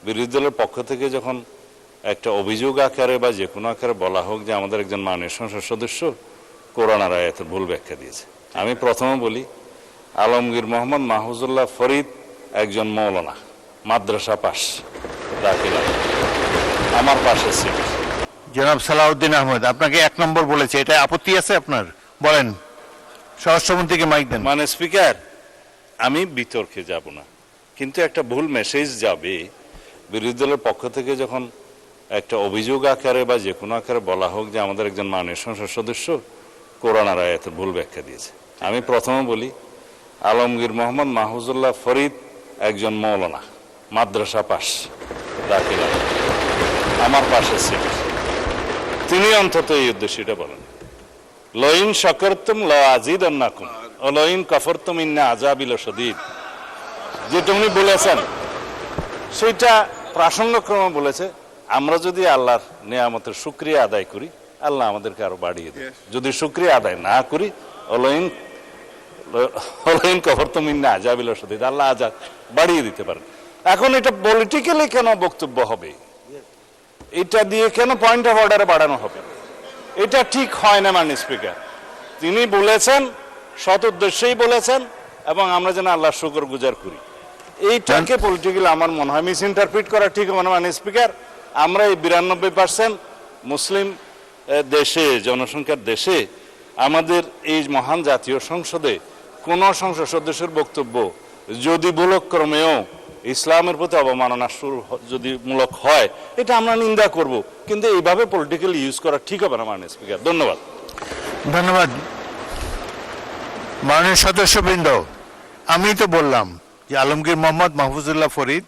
বিরোধী দলের পক্ষ থেকে যখন একটা অভিযোগ আকারে বা যে কোনো আকারে বলা হোক যে আমাদের একজন মাননীয় সংসদ সদস্য কোরআন আর আয়াতের ভুল ব্যাখ্যা দিয়েছে, আমি প্রথমে বলি আলমগীর মোহাম্মদ মাহফুজুল্লাহ ফরিদ একজন মৌলানা, মাদ্রাসা পাস, দাখিল আমার পাশে ছিল। জনাব সালাউদ্দিন আহমেদ আপনাকে 1 নম্বর বলেছে, এটা আপত্তি আছে আপনার? বলেন, স্বরাষ্ট্রমন্ত্রীকে মাইক দেন। মানে স্পিকার, আমি বিতর্কে যাব না, কিন্তু একটা ভুল মেসেজ যাবে। বিরোধী দলের পক্ষ থেকে যখন একটা অভিযোগ আকারে বা যে কোনো আকারে বলা হোক যে আমাদের একজন মাননীয় সংসদ সদস্য কোরআন আর আয়াতের ভুল ব্যাখ্যা দিয়েছে, আমি প্রথমে বলি আলমগীর মোহাম্মদ মাহফুজুল্লাহ ফরিদ একজন মৌলানা, মাদ্রাসা পাস, দাখিল আমার পাশে ছিল। তিনি অন্তত এই উদ্দেশ্যটা বলেন, লইন শাকারতুম লাযিদান্নাকুম ওয়া লইন কাফারতুম ইন্না আযাবি লাশাদীদ। যেটা উনি বলেছেন সেটা প্রাসঙ্গক্রমে বলেছে, আমরা যদি আল্লাহর নিয়ামতের শুকরিয়া আদায় করি আল্লাহ আমাদেরকে আরো বাড়িয়ে দেয়, যদি শুকরিয়া আদায় না করি লইন কাফারতুম ইন্না আযাবি লাশাদীদ, আল্লাহ আযাব বাড়িয়ে দিতে পারেন। এখন এটা পলিটিক্যালি কেন বক্তব্য হবে, এটা দিয়ে কেন পয়েন্ট অফ অর্ডারে বাড়ানো হবে? এটা ঠিক হয় না মাননীয় স্পিকার। তিনি বলেছেন, সৎ উদ্দেশ্যেই বলেছেন, এবং আমরা যেন আল্লাহর শুকর গুজার করি। এইটাকে পলিটিক্যালি আমার মনে হয় মিস ইন্টারপ্রিট করা ঠিক হবে না মাননীয় স্পিকার। আমরা এই 92% মুসলিম দেশে, জনসংখ্যার দেশে, আমাদের এই মহান জাতীয় সংসদে কোন সংসদ সদস্যের বক্তব্য যদি ভুলক্রমেও ইসলামের প্রতি অবমাননা যদি মূলক হয়, এটা আমরা নিন্দা করব, কিন্তু এইভাবে পলিটিক্যালি ইউজ করা ঠিক হবে না মাননীয় স্পিকার। ধন্যবাদ। ধন্যবাদ মাননীয় সদস্যবৃন্দ। আমি তো বললাম যে আলমগীর মোহাম্মদ মাহফুজুল্লাহ ফরিদ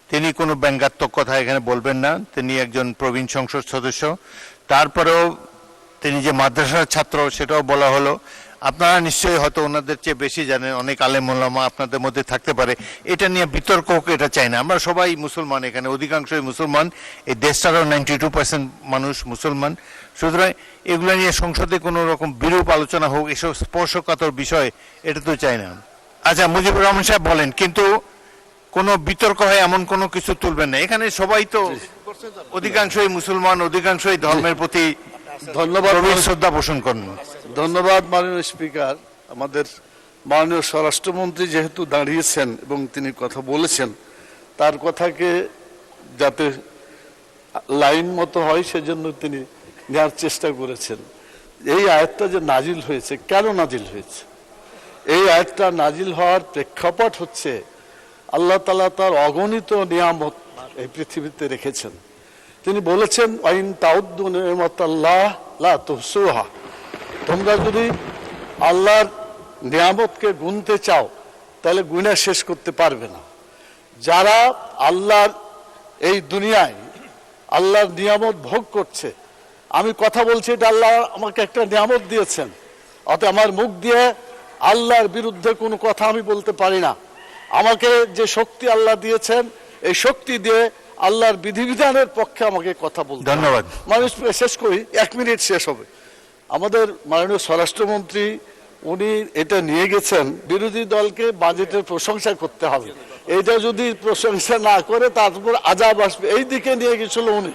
তিনি কোনো ব্যঙ্গাত্মক কথা এখানে বলবেন না, তিনি একজন প্রবীণ সংসদ সদস্য। তারপরেও তিনি যে মাদ্রাসার ছাত্র সেটাও বলা হলো। আপনারা নিশ্চয়ই হয়তো ওনাদের চেয়ে বেশি জানেন, অনেক আলেম ওলামা আপনাদের মধ্যে থাকতে পারে, এটা নিয়ে বিতর্ক হোক এটা চাই না। আমরা সবাই মুসলমান, এখানে অধিকাংশই মুসলমান, এই দেশটারও 92% মানুষ মুসলমান। সুতরাং এগুলো নিয়ে সংসদে কোনো রকম বিরূপ আলোচনা হোক, এসব স্পর্শকাতর বিষয়, এটা তো চাই না। আচ্ছা, মুজিবুর রহমান সাহেব বলেন, কিন্তু কোনো বিতর্ক হয় এমন কোনো কিছু তুলবেন না। এখানে সবাই তো অধিকাংশই মুসলমান, অধিকাংশই ধর্মের প্রতি ধন্যবাদ শ্রদ্ধা পোষণ করেন। ধন্যবাদ মাননীয় স্পিকার। আমাদের মাননীয় স্বরাষ্ট্রমন্ত্রী যেহেতু দাঁড়িয়েছেন এবং তিনি কথা বলেছেন, তার কথাকে যাতে লাইন মতো হয় সেজন্য তিনি নেওয়ার চেষ্টা করেছেন। এই আয়াতটা যে নাজিল হয়েছে, কেন নাজিল হয়েছে? এই আয়াতটা নাজিল হওয়ার প্রেক্ষাপট হচ্ছে আল্লাহ তাআলা তার অগণিত নিয়ামত এই পৃথিবীতে রেখেছেন। তিনি বলেছেন, ওয়াইন তাউদ্দু নি'মাতাল্লাহ লা তুহসুহা, তোমরা যদি আল্লাহর নিয়ামতকে গুনতে চাও তাহলে গুণে শেষ করতে পারবে না। যারা আল্লাহর এই দুনিয়ায় আল্লাহর নিয়ামত ভোগ করছে, আমি কথা বলছি, এটা আল্লাহ আমাকে একটা নিয়ামত দিয়েছেন, অতএব আমার মুখ দিয়ে আল্লাহর বিরুদ্ধে কোনো কথা আমি বলতে পারি না। আমাকে যে শক্তি আল্লাহ দিয়েছেন, এই শক্তি দিয়ে আল্লাহর বিধিবিধানের পক্ষে আমাকে কথা বলতে। ধন্যবাদ। মানুষ শেষ করি, 1 মিনিট শেষ হবে। আমাদের মাননীয় স্বরাষ্ট্রমন্ত্রী উনি এটা নিয়ে গেছেন, বিরোধী দলকে বাজেটের প্রশংসা করতে হবে, এটা যদি প্রশংসা না করে তারপর আযাব আসবে, এই দিকে নিয়ে গেছিল উনি।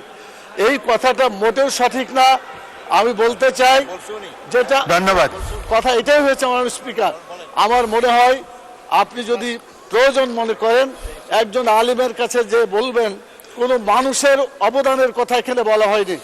এই কথাটা মোটেও সঠিক না। আমি বলতে চাই যেটা, ধন্যবাদ, কথা এটাই হয়েছে মাননীয় স্পিকার। আমার মনে হয় আপনি যদি প্রয়োজন মনে করেন একজন আলিমের কাছে যে বলবেন, কোনো মানুষের অবদানের কথা এখানে বলা হয়নি।